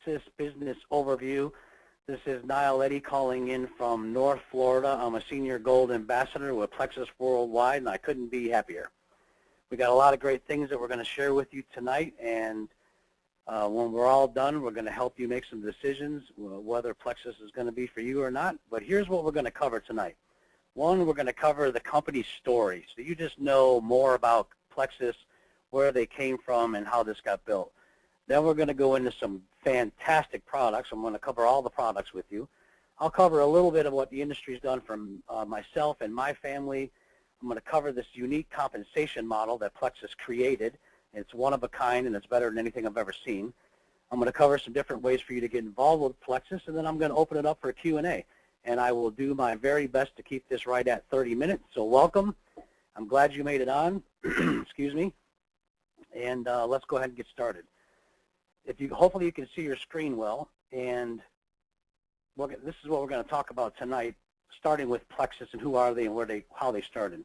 Plexus Business Overview. This is Niall Eddy calling in from North Florida. I'm a Senior Gold Ambassador with Plexus Worldwide, and I couldn't be happier. We got a lot of great things that we're going to share with you tonight, and when we're all done, we're going to help you make some decisions, whether Plexus is going to be for you or not. But here's what we're going to cover tonight. One, we're going to cover the company's story, so you just know more about Plexus, where they came from, and how this got built. Then we're going to go into some fantastic products. I'm going to cover all the products with you. I'll cover a little bit of what the industry's done for myself and my family. I'm going to cover this unique compensation model that Plexus created. It's one of a kind, and it's better than anything I've ever seen. I'm going to cover some different ways for you to get involved with Plexus, and then I'm going to open it up for a Q&A. And I will do my very best to keep this right at 30 minutes. So welcome. I'm glad you made it on. Excuse me. And let's go ahead and get started. Hopefully you can see your screen well, and this is what we're going to talk about tonight, starting with Plexus and who are they and how they started.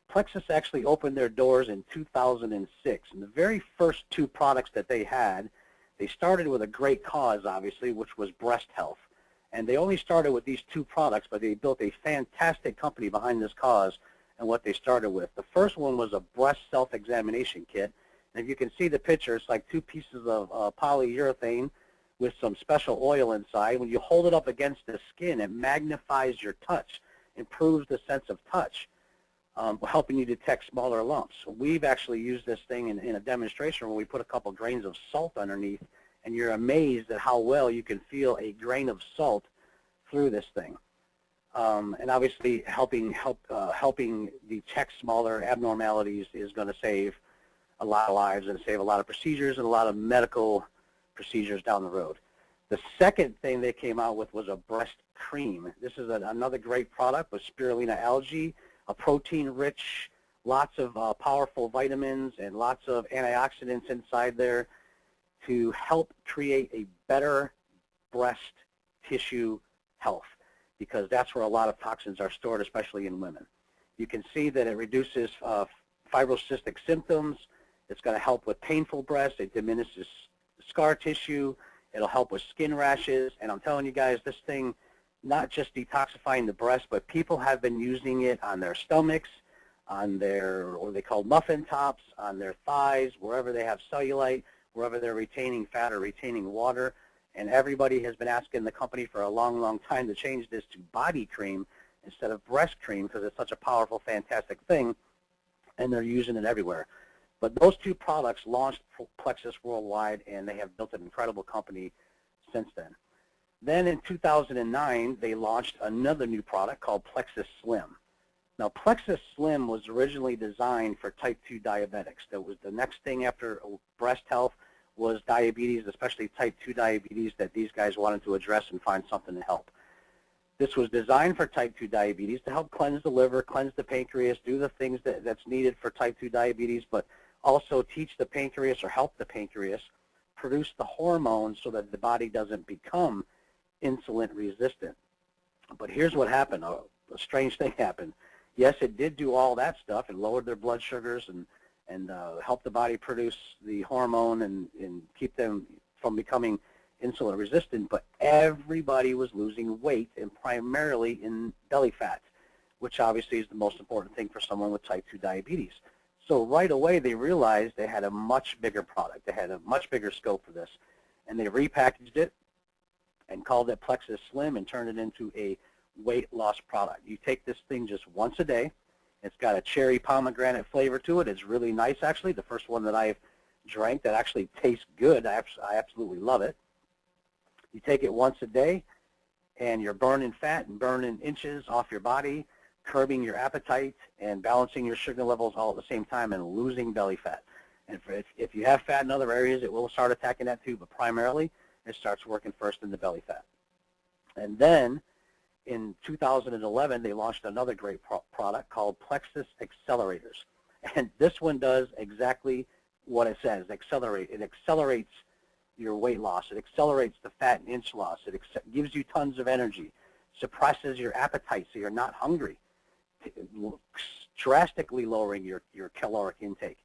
Plexus actually opened their doors in 2006, and the very first two products that they had, they started with a great cause, obviously, which was breast health. And they only started with these two products, but they built a fantastic company behind this cause and what they started with. The first one was a breast self-examination kit. And if you can see the picture, it's like two pieces of polyurethane with some special oil inside. When you hold it up against the skin, it magnifies your touch, improves the sense of touch, helping you detect smaller lumps. So we've actually used this thing in a demonstration where we put a couple grains of salt underneath, and you're amazed at how well you can feel a grain of salt through this thing. And obviously helping detect smaller abnormalities is going to save a lot of lives and save a lot of procedures and a lot of medical procedures down the road. The second thing they came out with was a breast cream. This is another great product with spirulina algae, a protein-rich, lots of powerful vitamins and lots of antioxidants inside there to help create a better breast tissue health, because that's where a lot of toxins are stored, especially in women. You can see that it reduces fibrocystic symptoms. It's going to help with painful breasts. It diminishes scar tissue. It'll help with skin rashes. And I'm telling you guys, this thing, not just detoxifying the breast, but people have been using it on their stomachs, on their, what they call muffin tops, on their thighs, wherever they have cellulite, wherever they're retaining fat or retaining water. And everybody has been asking the company for a long, long time to change this to body cream instead of breast cream, because it's such a powerful, fantastic thing, and they're using it everywhere. But those two products launched Plexus worldwide, and they have built an incredible company since then. Then in 2009, they launched another new product called Plexus Slim. Now, Plexus Slim was originally designed for type 2 diabetics. That was the next thing after breast health was diabetes, especially type 2 diabetes, that these guys wanted to address and find something to help. This was designed for type 2 diabetes to help cleanse the liver, cleanse the pancreas, do the things that's needed for type 2 diabetes, but also teach the pancreas or help the pancreas produce the hormones so that the body doesn't become insulin resistant. But here's what happened. A strange thing happened. Yes, it did do all that stuff. It lowered their blood sugars and helped the body produce the hormone and keep them from becoming insulin resistant, but everybody was losing weight, and primarily in belly fat, which obviously is the most important thing for someone with type 2 diabetes. So right away they realized they had a much bigger product. They had a much bigger scope for this, and they repackaged it and called it Plexus Slim and turned it into a weight loss product. You take this thing just once a day. It's got a cherry pomegranate flavor to it. It's really nice, actually. The first one that I've drank that actually tastes good. I absolutely love it. You take it once a day, and you're burning fat and burning inches off your body, curbing your appetite, and balancing your sugar levels all at the same time and losing belly fat. And if you have fat in other areas, it will start attacking that too, but primarily it starts working first in the belly fat. And then in 2011, they launched another great product called Plexus Accelerators. And this one does exactly what it says, accelerate. It accelerates your weight loss. It accelerates the fat and inch loss. It gives you tons of energy, suppresses your appetite so you're not hungry, drastically lowering your caloric intake.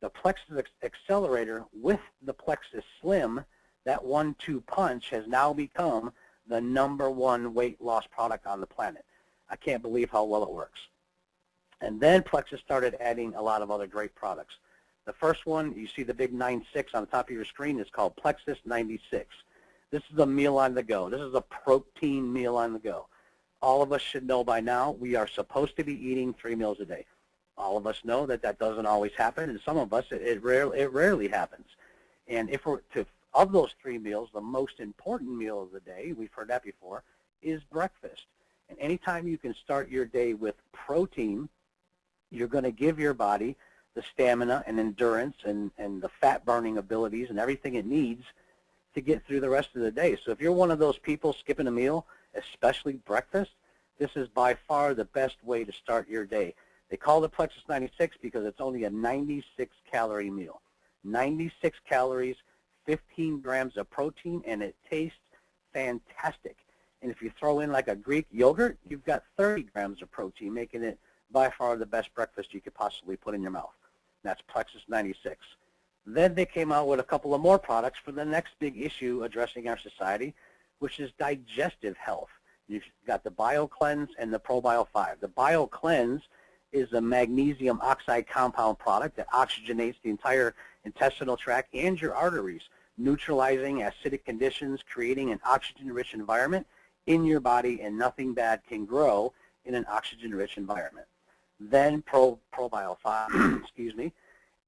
The Plexus Accelerator with the Plexus Slim, that that 1-2 punch has now become the #1 weight loss product on the planet. I can't believe how well it works. And then Plexus started adding a lot of other great products. The first one, you see the big 96 on the top of your screen, is called Plexus 96. This is a meal on the go. This is a protein meal on the go. All of us should know by now we are supposed to be eating 3 meals a day. All of us know that that doesn't always happen, and some of us, it rarely happens. And if we're to, of those 3 meals, the most important meal of the day, we've heard that before, is breakfast. And anytime you can start your day with protein, you're going to give your body the stamina and endurance and the fat-burning abilities and everything it needs to get through the rest of the day. So if you're one of those people skipping a meal, especially breakfast, this is by far the best way to start your day. They call it Plexus 96 because it's only a 96-calorie meal. 96 calories, 15 grams of protein, and it tastes fantastic. And if you throw in like a Greek yogurt, you've got 30 grams of protein, making it by far the best breakfast you could possibly put in your mouth. That's Plexus 96. Then they came out with a couple of more products for the next big issue addressing our society, which is digestive health. You've got the BioCleanse and the ProBio 5. The BioCleanse is a magnesium oxide compound product that oxygenates the entire intestinal tract and your arteries, neutralizing acidic conditions, creating an oxygen-rich environment in your body, and nothing bad can grow in an oxygen-rich environment. Then ProBio 5, excuse me,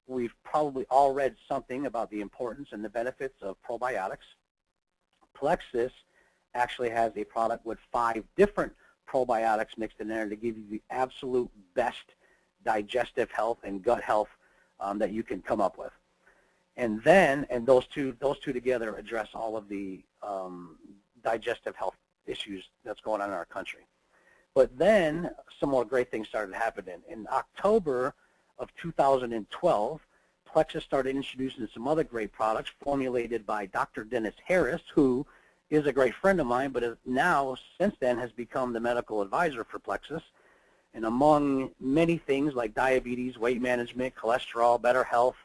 we've probably all read something about the importance and the benefits of probiotics. Plexus actually has a product with 5 different probiotics mixed in there to give you the absolute best digestive health and gut health that you can come up with. And then, and those two together address all of the digestive health issues that's going on in our country. But then some more great things started happening. In October of 2012, Plexus started introducing some other great products formulated by Dr. Dennis Harris, who is a great friend of mine, but is now, since then, has become the medical advisor for Plexus. And among many things like diabetes, weight management, cholesterol, better health,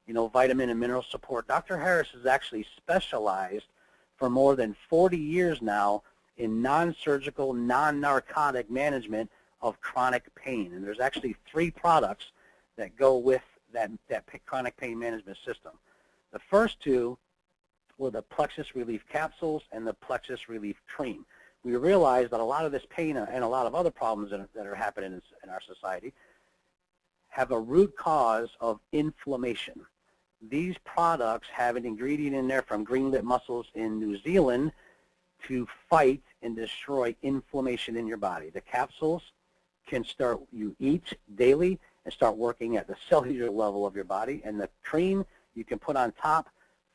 vitamin and mineral support, Dr. Harris has actually specialized for more than 40 years now in non-surgical, non-narcotic management of chronic pain. And there's actually 3 products that go with that chronic pain management system. The first 2 were the Plexus Relief Capsules and the Plexus Relief Cream. We realized that a lot of this pain and a lot of other problems that are happening in our society have a root cause of inflammation. These products have an ingredient in there from green-lip mussels in New Zealand to fight and destroy inflammation in your body. The capsules can start, you eat daily and start working at the cellular level of your body, and the cream you can put on top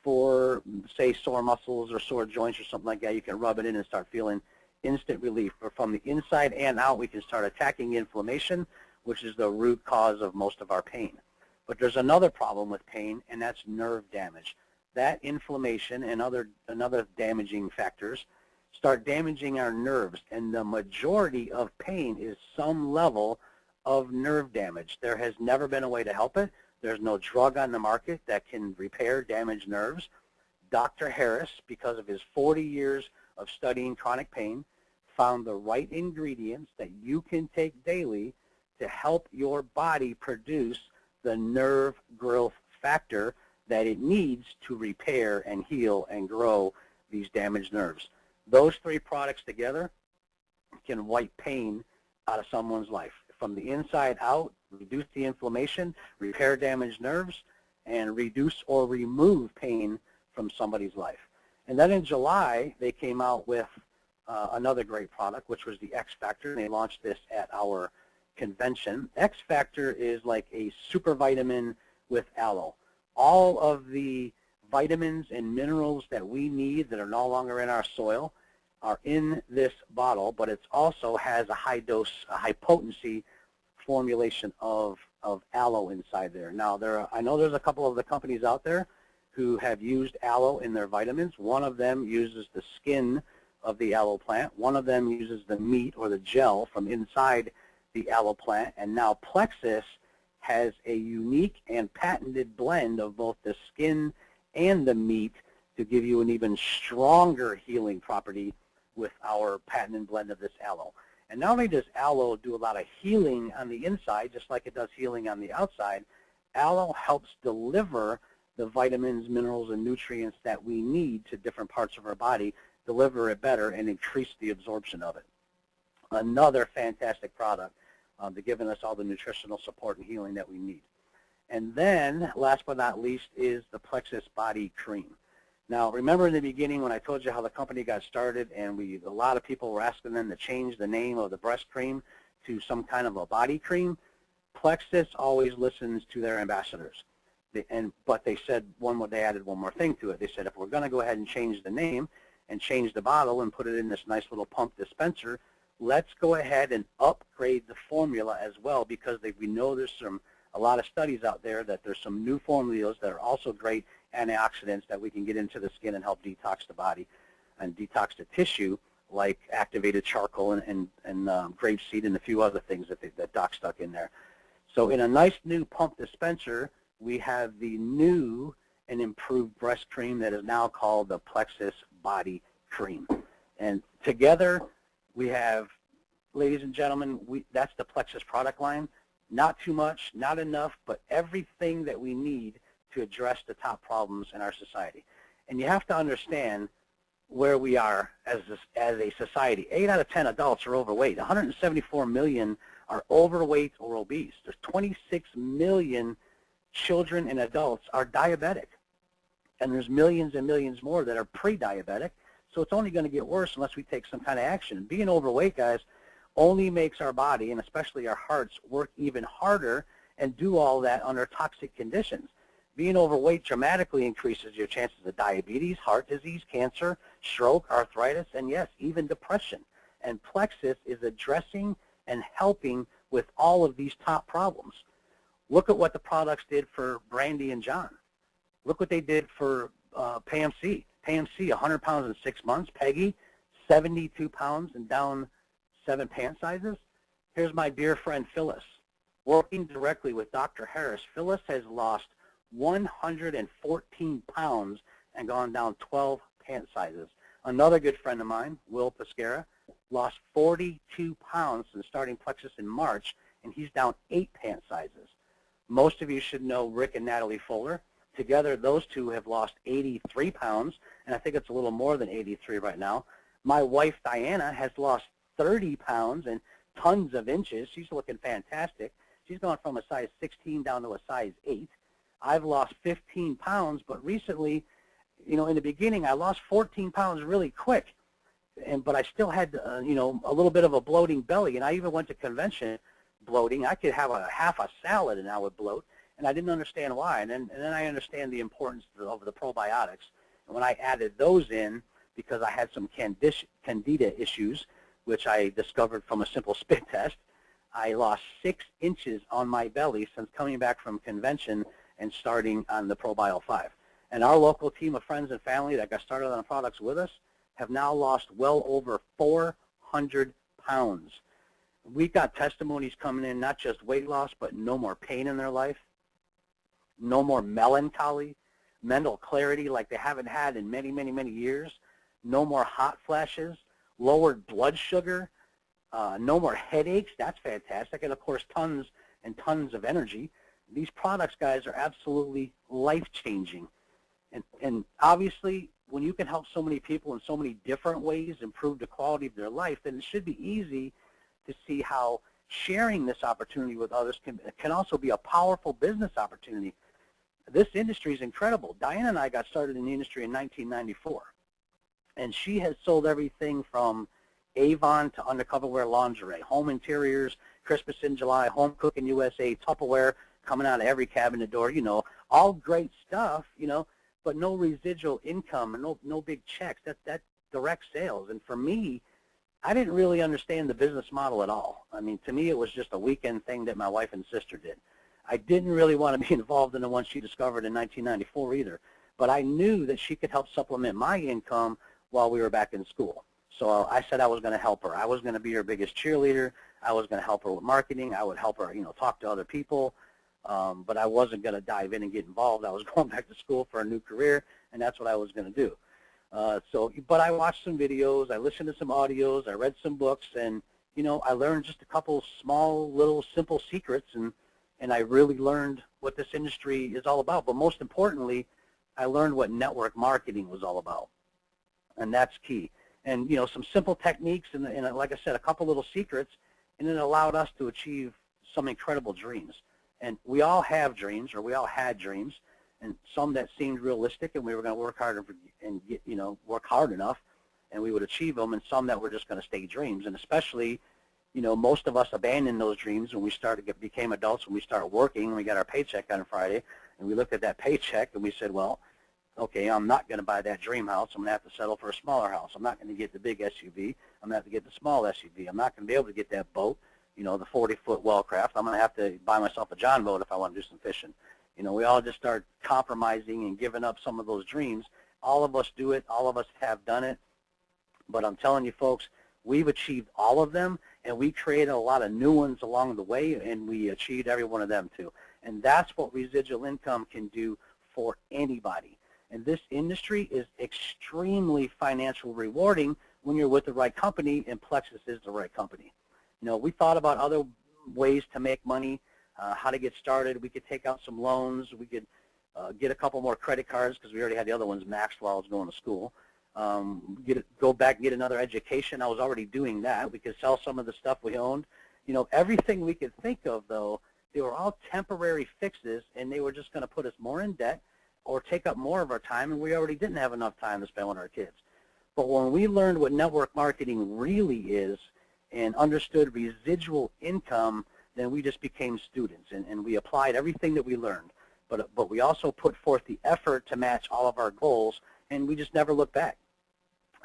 for, say, sore muscles or sore joints or something like that. You can rub it in and start feeling instant relief. Or from the inside and out, we can start attacking inflammation, which is the root cause of most of our pain. But there's another problem with pain, and that's nerve damage. That inflammation and other damaging factors start damaging our nerves, and the majority of pain is some level of nerve damage. There has never been a way to help it. There's no drug on the market that can repair damaged nerves. Dr. Harris, because of his 40 years of studying chronic pain, found the right ingredients that you can take daily to help your body produce the nerve growth factor that it needs to repair and heal and grow these damaged nerves. Those 3 products together can wipe pain out of someone's life. From the inside out, reduce the inflammation, repair damaged nerves, and reduce or remove pain from somebody's life. And then in July, they came out with another great product, which was the X Factor, and they launched this at our convention. X Factor is like a super vitamin with aloe. All of the vitamins and minerals that we need that are no longer in our soil are in this bottle, but it also has a high dose, a high potency formulation of aloe inside there. Now, I know there's a couple of the companies out there who have used aloe in their vitamins. One of them uses the skin of the aloe plant. One of them uses the meat or the gel from inside the aloe plant. And now Plexus has a unique and patented blend of both the skin and the meat to give you an even stronger healing property with our patented blend of this aloe. And not only does aloe do a lot of healing on the inside, just like it does healing on the outside, aloe helps deliver the vitamins, minerals, and nutrients that we need to different parts of our body, deliver it better, and increase the absorption of it. Another fantastic product to giving us all the nutritional support and healing that we need. And then, last but not least, is the Plexus Body Cream. Now, remember in the beginning when I told you how the company got started and a lot of people were asking them to change the name of the breast cream to some kind of a body cream? Plexus always listens to their ambassadors. But they said they added one more thing to it. They said if we're going to go ahead and change the name and change the bottle and put it in this nice little pump dispenser, let's go ahead and upgrade the formula as well, because we know there's a lot of studies out there that there's some new formulas that are also great antioxidants that we can get into the skin and help detox the body and detox the tissue, like activated charcoal and grapeseed and a few other things that Doc stuck in there. So in a nice new pump dispenser, we have the new and improved breast cream that is now called the Plexus Body Cream. And together we have, ladies and gentlemen, that's the Plexus product line. Not too much, not enough, but everything that we need to address the top problems in our society. And you have to understand where we are as a society. 8 out of 10 adults are overweight. 174 million are overweight or obese. There's 26 million children and adults are diabetic. And there's millions and millions more that are pre-diabetic. So it's only going to get worse unless we take some kind of action. Being overweight, guys, only makes our body, and especially our hearts, work even harder and do all that under toxic conditions. Being overweight dramatically increases your chances of diabetes, heart disease, cancer, stroke, arthritis, and yes, even depression. And Plexus is addressing and helping with all of these top problems. Look at what the products did for Brandy and John. Look what they did for PMC. PMC, 100 pounds in 6 months. Peggy, 72 pounds and down 7 pant sizes. Here's my dear friend Phyllis. Working directly with Dr. Harris, Phyllis has lost 114 pounds and gone down 12 pant sizes. Another good friend of mine, Will Pescara, lost 42 pounds since starting Plexus in March, and he's down 8 pant sizes. Most of you should know Rick and Natalie Fuller. Together, those two have lost 83 pounds, and I think it's a little more than 83 right now. My wife, Diana, has lost 30 pounds and tons of inches. She's looking fantastic. She's gone from a size 16 down to a size 8. I've lost 15 pounds, but recently, in the beginning, I lost 14 pounds really quick, but I still had, a little bit of a bloating belly, and I even went to convention bloating. I could have half a salad and I would bloat, and I didn't understand why. And then I understand the importance of the probiotics. And when I added those in, because I had some candida issues, which I discovered from a simple spit test, I lost 6 inches on my belly since coming back from convention and starting on the ProBio 5. And our local team of friends and family that got started on the products with us have now lost well over 400 pounds. We've got testimonies coming in, not just weight loss, but no more pain in their life, no more melancholy, mental clarity like they haven't had in many, many, many years, no more hot flashes, lowered blood sugar, no more headaches. That's fantastic. And, of course, tons and tons of energy. These products, guys, are absolutely life-changing. And obviously, when you can help so many people in so many different ways improve the quality of their life, then it should be easy to see how sharing this opportunity with others can also be a powerful business opportunity. This industry is incredible. Diana and I got started in the industry in 1994, and she has sold everything from Avon to undercover wear lingerie, home interiors, Christmas in July, home cooking USA, Tupperware coming out of every cabinet door, all great stuff, but no residual income and no big checks. That's direct sales. And for me, I didn't really understand the business model at all. I mean, to me, it was just a weekend thing that my wife and sister did. I didn't really want to be involved in the one she discovered in 1994 either, but I knew that she could help supplement my income while we were back in school. So I said I was going to help her. I was going to be her biggest cheerleader. I was going to help her with marketing. I would help her, talk to other people, but I wasn't going to dive in and get involved. I was going back to school for a new career, and that's what I was going to do. But I watched some videos, I listened to some audios, I read some books, and I learned just a couple small, little, simple secrets, and I really learned what this industry is all about. But most importantly, I learned what network marketing was all about, and that's key. And some simple techniques, and like I said, a couple little secrets, and it allowed us to achieve some incredible dreams. And we all have dreams, or we all had dreams, and some that seemed realistic, and we were going to work hard and get, work hard enough, and we would achieve them, and some that were just going to stay dreams. And especially, most of us abandoned those dreams when we became adults, when we started working, and we got our paycheck on Friday, and we looked at that paycheck, and we said, well, okay, I'm not going to buy that dream house. I'm going to have to settle for a smaller house. I'm not going to get the big SUV. I'm going to have to get the small SUV. I'm not going to be able to get that boat, the 40-foot Wellcraft. I'm going to have to buy myself a John boat if I want to do some fishing. We all just start compromising and giving up some of those dreams. All of us do it. All of us have done it. But I'm telling you, folks, we've achieved all of them, and we created a lot of new ones along the way, and we achieved every one of them too. And that's what residual income can do for anybody. And this industry is extremely financially rewarding when you're with the right company, and Plexus is the right company. We thought about other ways to make money, how to get started. We could take out some loans. We could get a couple more credit cards because we already had the other ones maxed while I was going to school. Go back and get another education. I was already doing that. We could sell some of the stuff we owned. Everything we could think of, though, they were all temporary fixes, and they were just going to put us more in debt or take up more of our time, and we already didn't have enough time to spend with our kids. But when we learned what network marketing really is and understood residual income, then we just became students, and we applied everything that we learned. But we also put forth the effort to match all of our goals, and we just never looked back.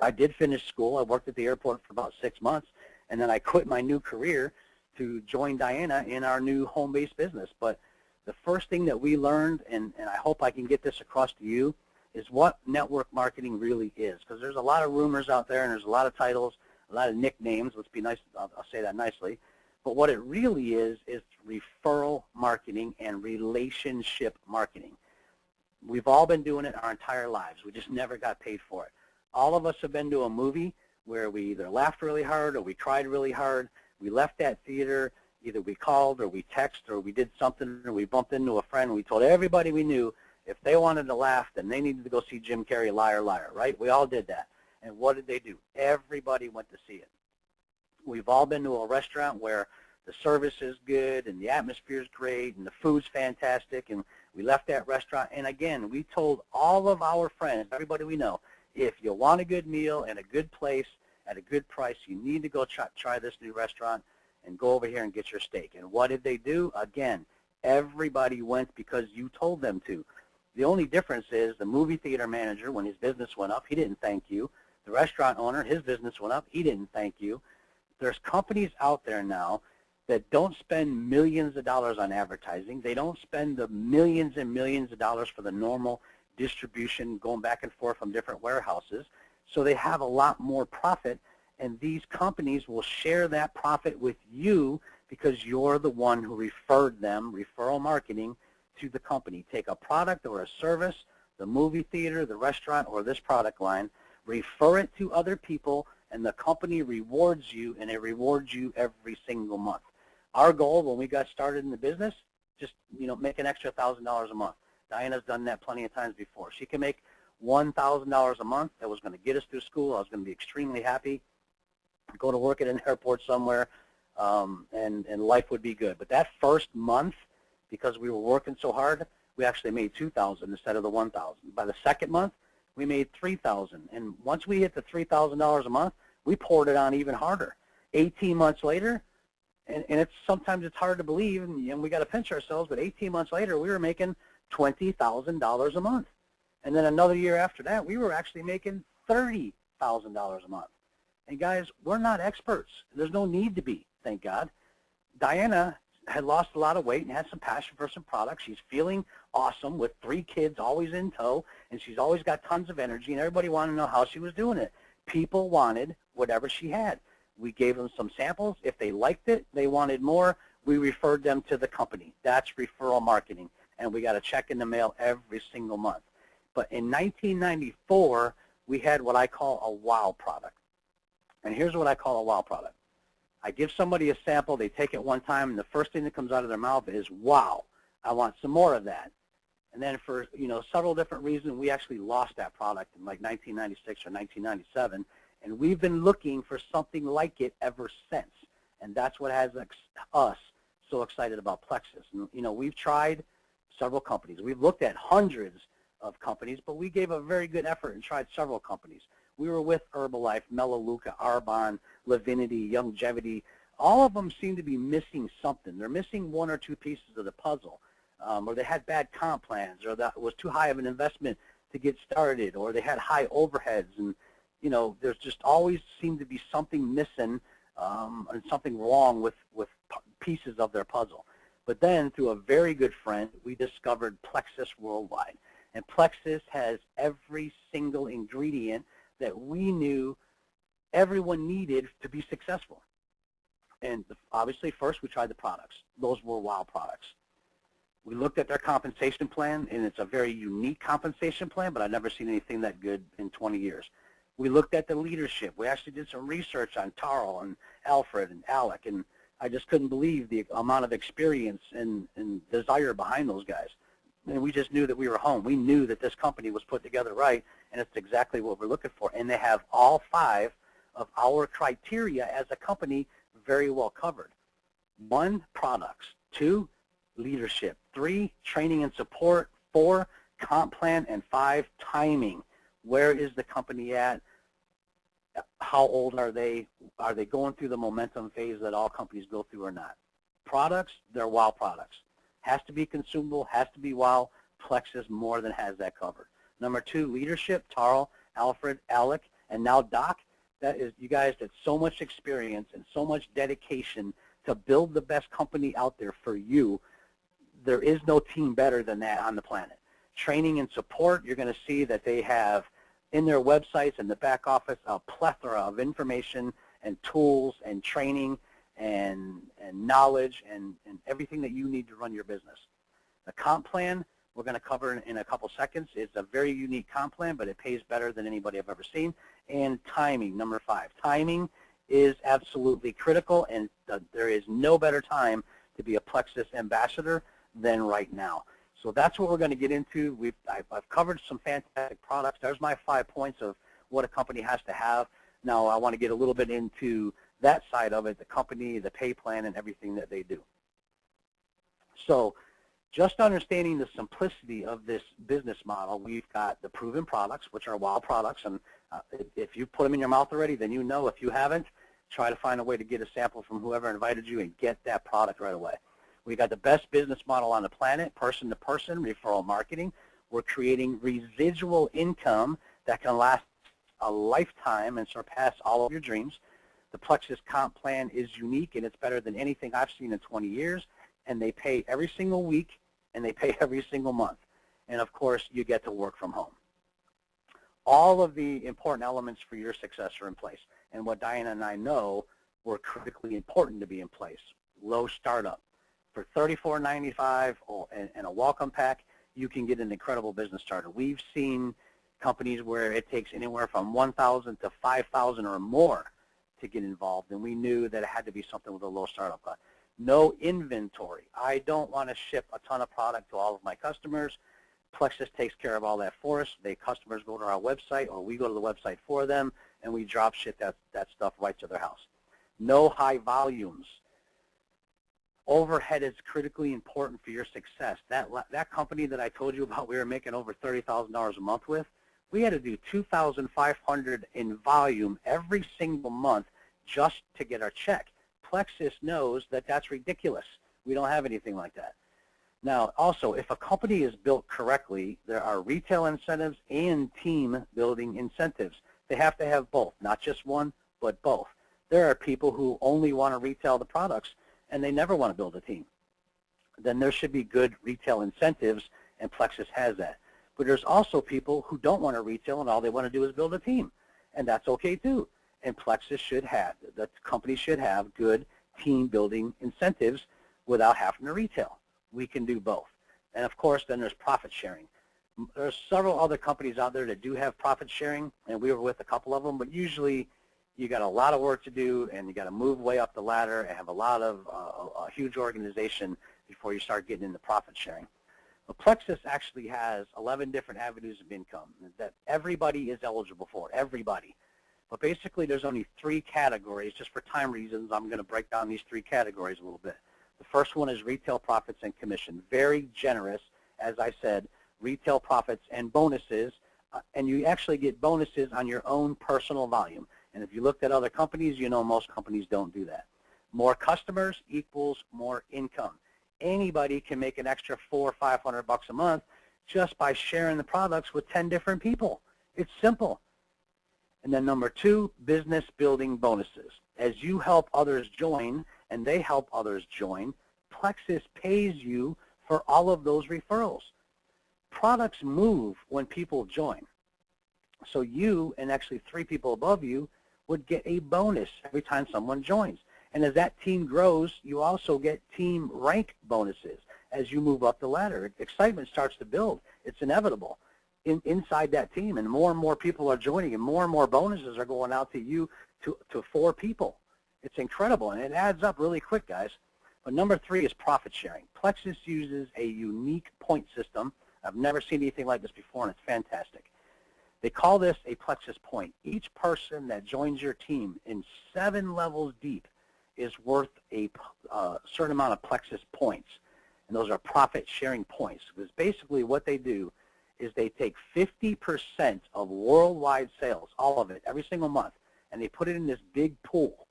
I did finish school. I worked at the airport for about 6 months, and then I quit my new career to join Diana in our new home-based business. But the first thing that we learned, and I hope I can get this across to you, is what network marketing really is. Because there's a lot of rumors out there, and there's a lot of titles, a lot of nicknames. Let's be nice. I'll say that nicely. But what it really is referral marketing and relationship marketing. We've all been doing it our entire lives. We just never got paid for it. All of us have been to a movie where we either laughed really hard or we cried really hard. We left that theater, either we called or we texted or we did something or we bumped into a friend and we told everybody we knew if they wanted to laugh, then they needed to go see Jim Carrey, Liar, Liar, right? We all did that. And what did they do? Everybody went to see it. We've all been to a restaurant where the service is good and the atmosphere is great and the food's fantastic, and we left that restaurant, and again, we told all of our friends, everybody we know, if you want a good meal and a good place at a good price, you need to go try this new restaurant and go over here and get your steak. And what did they do? Again, everybody went because you told them to. The only difference is the movie theater manager, when his business went up, he didn't thank you. The restaurant owner, his business went up, he didn't thank you. There's companies out there now that don't spend millions of dollars on advertising. They don't spend the millions and millions of dollars for the normal distribution going back and forth from different warehouses. So they have a lot more profit, and these companies will share that profit with you because you're the one who referred them, referral marketing, to the company. Take a product or a service, the movie theater, the restaurant, or this product line, refer it to other people, and the company rewards you, and it rewards you every single month. Our goal when we got started in the business, just make an extra $1,000 a month. Diana's done that plenty of times before. She can make $1,000 a month. That was going to get us through school. I was going to be extremely happy, go to work at an airport somewhere, and life would be good. But that first month, because we were working so hard, we actually made $2,000 instead of the $1,000. By the second month, we made $3,000. And once we hit the $3,000 a month, we poured it on even harder. 18 months later, and sometimes it's hard to believe, and we got to pinch ourselves, but 18 months later, we were making $20,000 a month. And then another year after that, we were actually making $30,000 a month. And guys, we're not experts. There's no need to be, thank God. Diana had lost a lot of weight and had some passion for some products. She's feeling awesome with 3 kids always in tow, and she's always got tons of energy, and everybody wanted to know how she was doing it. People wanted whatever she had. We gave them some samples. If they liked it, they wanted more, we referred them to the company. That's referral marketing, and we got a check in the mail every single month. But in 1994, we had what I call a wow product. And here's what I call a wow product. I give somebody a sample, they take it one time, and the first thing that comes out of their mouth is, wow, I want some more of that. And then for, several different reasons, we actually lost that product in like 1996 or 1997, and we've been looking for something like it ever since. And that's what has us so excited about Plexus. And, we've tried several companies. We've looked at hundreds of companies, but we gave a very good effort and tried several companies. We were with Herbalife, Melaleuca, Arbonne, Livinity, Longevity. All of them seem to be missing something. They're missing one or two pieces of the puzzle, or they had bad comp plans, or that was too high of an investment to get started, or they had high overheads. And, there's just always seemed to be something missing and something wrong with pieces of their puzzle. But then, through a very good friend, we discovered Plexus Worldwide. And Plexus has every single ingredient that we knew everyone needed to be successful. And obviously, first we tried the products. Those were wow products. We looked at their compensation plan, and it's a very unique compensation plan, but I've never seen anything that good in 20 years. We looked at the leadership. We actually did some research on Tarl and Alfred and Alec, and I just couldn't believe the amount of experience and desire behind those guys. And we just knew that we were home. We knew that this company was put together right, and it's exactly what we're looking for. And they have all 5 of our criteria as a company very well covered. 1, products. 2, leadership. 3, training and support. 4, comp plan. And 5, timing. Where is the company at? How old are they? Are they going through the momentum phase that all companies go through or not? Products, they're wow products. Has to be consumable, has to be wow. Plexus more than has that covered. Number 2, leadership, Tarl, Alfred, Alec, and now Doc. That is, you guys had so much experience and so much dedication to build the best company out there for you. There is no team better than that on the planet. Training and support, you're going to see that they have in their websites and the back office a plethora of information and tools and training and knowledge and everything that you need to run your business. The comp plan, we're going to cover in a couple seconds. It's a very unique comp plan, but it pays better than anybody I've ever seen. And timing, number 5. Timing is absolutely critical, and there is no better time to be a Plexus ambassador than right now. So that's what we're going to get into. I've covered some fantastic products. There's my 5 points of what a company has to have. Now I want to get a little bit into that side of it, the company, the pay plan, and everything that they do. So just understanding the simplicity of this business model, we've got the proven products, which are wow products. And if you put them in your mouth already, then you know. If you haven't, try to find a way to get a sample from whoever invited you and get that product right away. We got the best business model on the planet, person-to-person, referral marketing. We're creating residual income that can last a lifetime and surpass all of your dreams. The Plexus comp plan is unique, and it's better than anything I've seen in 20 years. And they pay every single week, and they pay every single month. And, of course, you get to work from home. All of the important elements for your success are in place. And what Diana and I know were critically important to be in place. Low startup. For $34.95 and a welcome pack, you can get an incredible business starter. We've seen companies where it takes anywhere from $1,000 to $5,000 or more to get involved, and we knew that it had to be something with a low startup cost. No inventory. I don't want to ship a ton of product to all of my customers. Plexus takes care of all that for us. The customers go to our website, or we go to the website for them, and we drop ship that stuff right to their house. No high volumes. Overhead is critically important for your success. That company that I told you about, we were making over $30,000 a month with, we had to do $2,500 in volume every single month just to get our check. Plexus knows that that's ridiculous. We don't have anything like that. Now, also, if a company is built correctly, there are retail incentives and team building incentives. They have to have both, not just one, but both. There are people who only want to retail the products, and they never want to build a team. Then there should be good retail incentives, and Plexus has that. But there's also people who don't want to retail, and all they want to do is build a team, and that's okay too. And Plexus should have, the company should have good team building incentives without having to retail. We can do both. And of course, then there's profit sharing. There's several other companies out there that do have profit sharing, and we were with a couple of them, but usually you got a lot of work to do, and you got to move way up the ladder and have a lot of a huge organization before you start getting into profit sharing. But Plexus actually has 11 different avenues of income that everybody is eligible for, everybody. But basically there's only 3 categories. Just for time reasons, I'm going to break down these 3 categories a little bit. The first one is retail profits and commission. Very generous, as I said, retail profits and bonuses, and you actually get bonuses on your own personal volume. And if you looked at other companies, you know most companies don't do that. More customers equals more income. Anybody can make an extra $400 or $500 a month just by sharing the products with 10 different people. It's simple. And then number 2, business building bonuses. As you help others join and they help others join, Plexus pays you for all of those referrals. Products move when people join. So you and actually 3 people above you would get a bonus every time someone joins. And as that team grows, you also get team rank bonuses as you move up the ladder. Excitement starts to build. It's inevitable inside that team, and more people are joining, and more bonuses are going out to you, to 4 people. It's incredible, and it adds up really quick, guys. But number 3 is profit sharing. Plexus uses a unique point system. I've never seen anything like this before, and it's fantastic. They call this a Plexus point. Each person that joins your team in 7 levels deep is worth a certain amount of Plexus points, and those are profit sharing points. Because basically what they do is they take 50% of worldwide sales, all of it, every single month, and they put it in this big pool.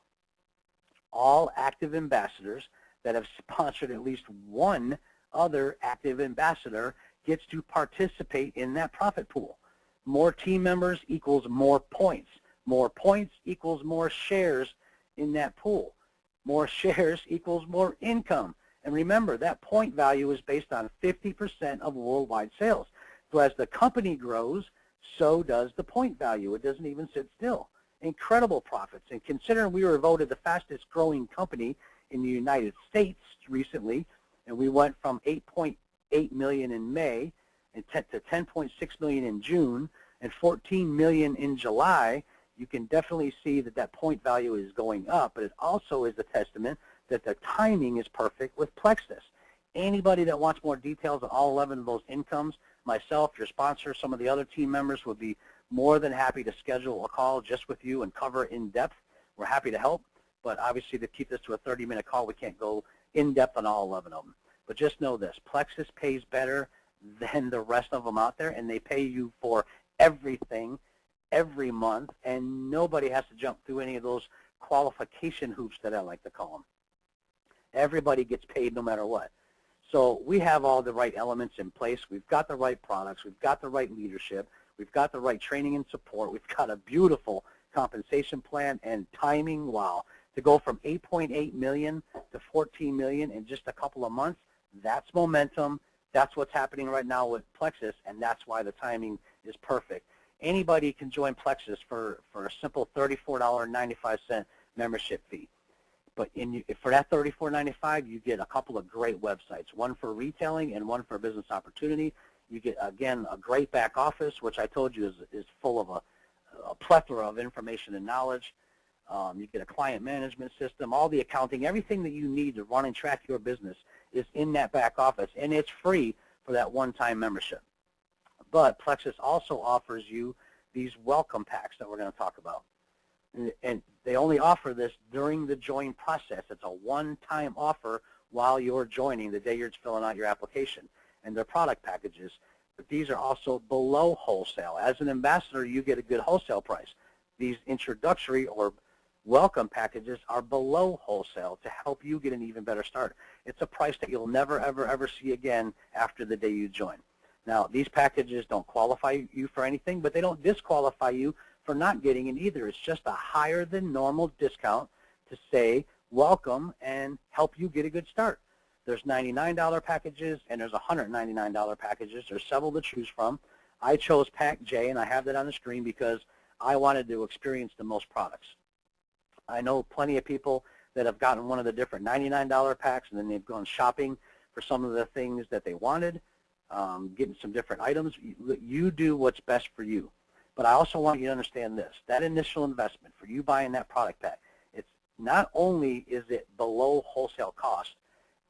All active ambassadors that have sponsored at least one other active ambassador gets to participate in that profit pool. More team members equals more points. More points equals more shares in that pool. More shares equals more income. And remember, that point value is based on 50% of worldwide sales. So as the company grows, so does the point value. It doesn't even sit still. Incredible profits. And considering we were voted the fastest growing company in the United States recently, and we went from 8.8 million in May and to 10.6 million in June and 14 million in July, you can definitely see that that point value is going up, but it also is a testament that the timing is perfect with Plexus. Anybody that wants more details on all 11 of those incomes, myself, your sponsor, some of the other team members would be more than happy to schedule a call just with you and cover in depth. We're happy to help, but obviously to keep this to a 30-minute call, we can't go in depth on all 11 of them. But just know this, Plexus pays better than the rest of them out there, and they pay you for everything every month, and nobody has to jump through any of those qualification hoops that I like to call them. Everybody gets paid no matter what. So we have all the right elements in place. We've got the right products. We've got the right leadership. We've got the right training and support. We've got a beautiful compensation plan and timing. Wow. To go from 8.8 million to 14 million in just a couple of months, that's momentum. That's what's happening right now with Plexus, and that's why the timing is perfect. Anybody can join Plexus for a simple $34.95 membership fee. But for that $34.95, you get a couple of great websites, one for retailing and one for business opportunity. You get, again, a great back office, which I told you is full of a plethora of information and knowledge. You get a client management system, all the accounting, everything that you need to run and track your business is in that back office, and it's free for that one-time membership. But Plexus also offers you these welcome packs that we're going to talk about. And they only offer this during the join process. It's a one-time offer while you're joining, the day you're filling out your application. And they're product packages. But these are also below wholesale. As an ambassador, you get a good wholesale price. These introductory or welcome packages are below wholesale to help you get an even better start. It's a price that you'll never, ever see again after the day you join. Now, these packages don't qualify you for anything, but they don't disqualify you for not getting it either. It's just a higher than normal discount to say welcome and help you get a good start. There's $99 packages and there's $199 packages. There's several to choose from. I chose Pack J, and I have that on the screen because I wanted to experience the most products. I know plenty of people that have gotten one of the different $99 packs, and then they've gone shopping for some of the things that they wanted. getting some different items. You do what's best for you. But I also want you to understand this. That initial investment for you buying that product pack, it's not only is it below wholesale cost,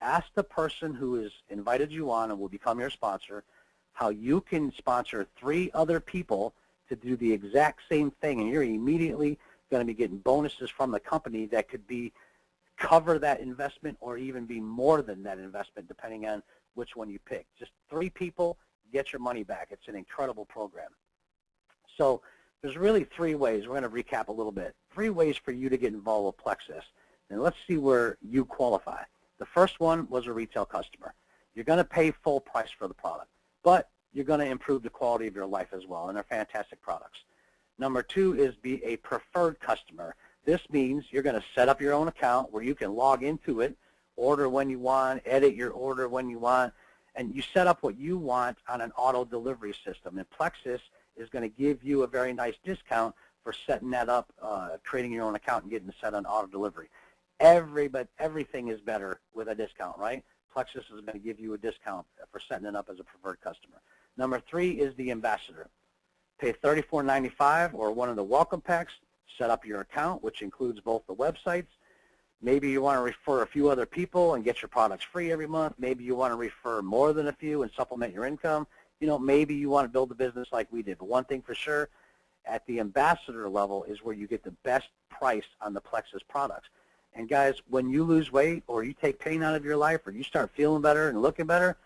ask the person who has invited you on and will become your sponsor how you can sponsor 3 other people to do the exact same thing, and you're immediately going to be getting bonuses from the company that could be cover that investment or even be more than that investment depending on which one you pick. Just 3 people, get your money back. It's an incredible program. So there's really 3 ways. We're going to recap a little bit. 3 ways for you to get involved with Plexus. And let's see where you qualify. The first one was a retail customer. You're going to pay full price for the product, but you're going to improve the quality of your life as well, and they're fantastic products. Number 2 is be a preferred customer. This means you're going to set up your own account where you can log into it, order when you want, edit your order when you want, and you set up what you want on an auto delivery system. And Plexus is going to give you a very nice discount for setting that up, creating your own account and getting it set on auto delivery. Everything is better with a discount, right? Plexus is going to give you a discount for setting it up as a preferred customer. Number 3 is the ambassador. Pay $34.95 or one of the welcome packs, set up your account, which includes both the websites. Maybe you want to refer a few other people and get your products free every month. Maybe you want to refer more than a few and supplement your income. You know, maybe you want to build a business like we did. But one thing for sure, at the ambassador level is where you get the best price on the Plexus products. And guys, when you lose weight or you take pain out of your life or you start feeling better and looking better,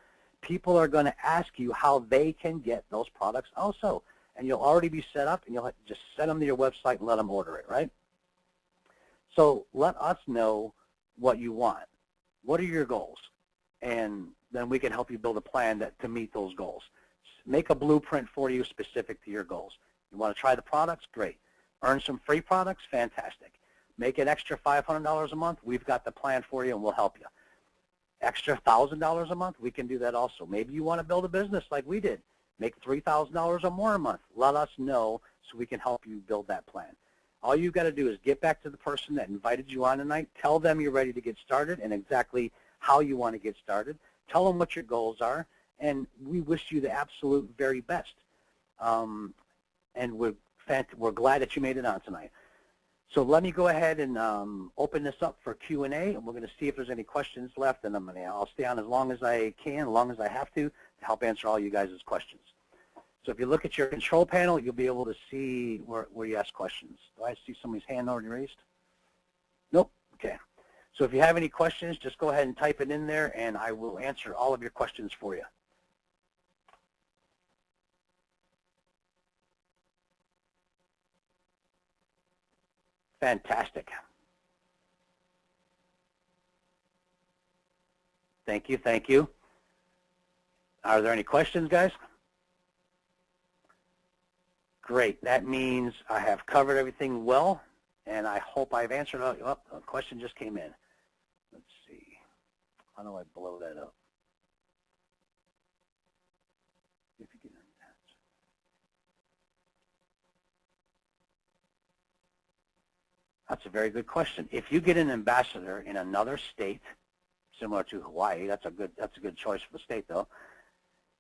people are going to ask you how they can get those products also. And you'll already be set up, and you'll just send them to your website and let them order it, right? So let us know what you want. What are your goals? And then we can help you build a plan to meet those goals. Make a blueprint for you specific to your goals. You want to try the products? Great. Earn some free products? Fantastic. Make an extra $500 a month? We've got the plan for you, and we'll help you. Extra $1,000 a month? We can do that also. Maybe you want to build a business like we did. Make $3,000 or more a month. Let us know so we can help you build that plan. All you've got to do is get back to the person that invited you on tonight. Tell them you're ready to get started and exactly how you want to get started. Tell them what your goals are, and we wish you the absolute very best. And we're glad that you made it on tonight. So let me go ahead and open this up for Q&A, and we're going to see if there's any questions left, and I'll stay on as long as I can, as long as I have to help answer all you guys' questions. So if you look at your control panel, you'll be able to see where you ask questions. Do I see somebody's hand already raised? Nope. Okay. So if you have any questions, just go ahead and type it in there, and I will answer all of your questions for you. Fantastic. Thank you. Thank you. Are there any questions, guys? Great. That means I have covered everything well, and I hope I've answered all. Oh, a question just came in. Let's see. How do I blow that up? If you can. That's a very good question. If you get an ambassador in another state, similar to Hawaii, that's a good choice for the state though.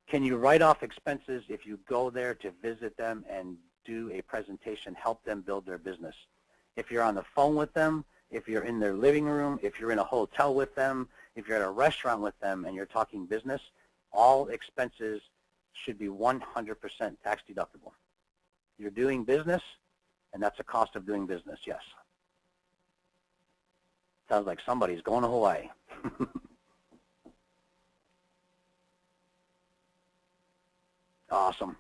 Can you write off expenses if you go there to visit them and do a presentation, help them build their business? If you're on the phone with them, if you're in their living room, if you're in a hotel with them, if you're at a restaurant with them and you're talking business, all expenses should be 100% tax deductible. You're doing business, and that's a cost of doing business, yes. Sounds like somebody's going to Hawaii. Awesome.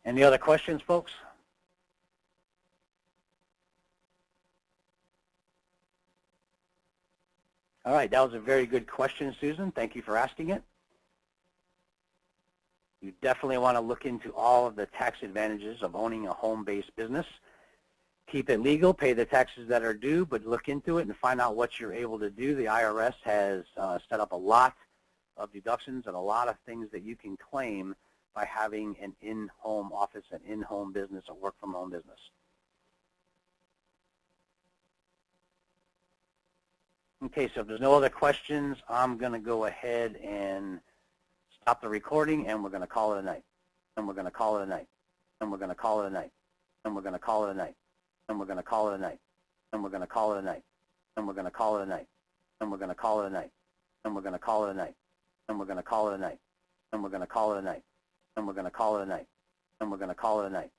Any other questions, folks? All right, that was a very good question, Susan. Thank you for asking it. You definitely want to look into all of the tax advantages of owning a home-based business. Keep it legal, pay the taxes that are due, but look into it and find out what you're able to do. The IRS has set up a lot of deductions and a lot of things that you can claim by having an in-home office, an in-home business, a work-from-home business. Okay, so if there's no other questions, I'm going to go ahead and stop the recording, and we're going to call it a night. And we're going to call it a night. And we're going to call it a night. And we're going to call it a night. And we're going to call it a night. And we're going to call it a night. And we're going to call it a night. And we're going to call it a night. And we're going to call it a night. And we're going to call it a night. And we're going to call it a night. And we're going to call it a night. And we're going to call it a night.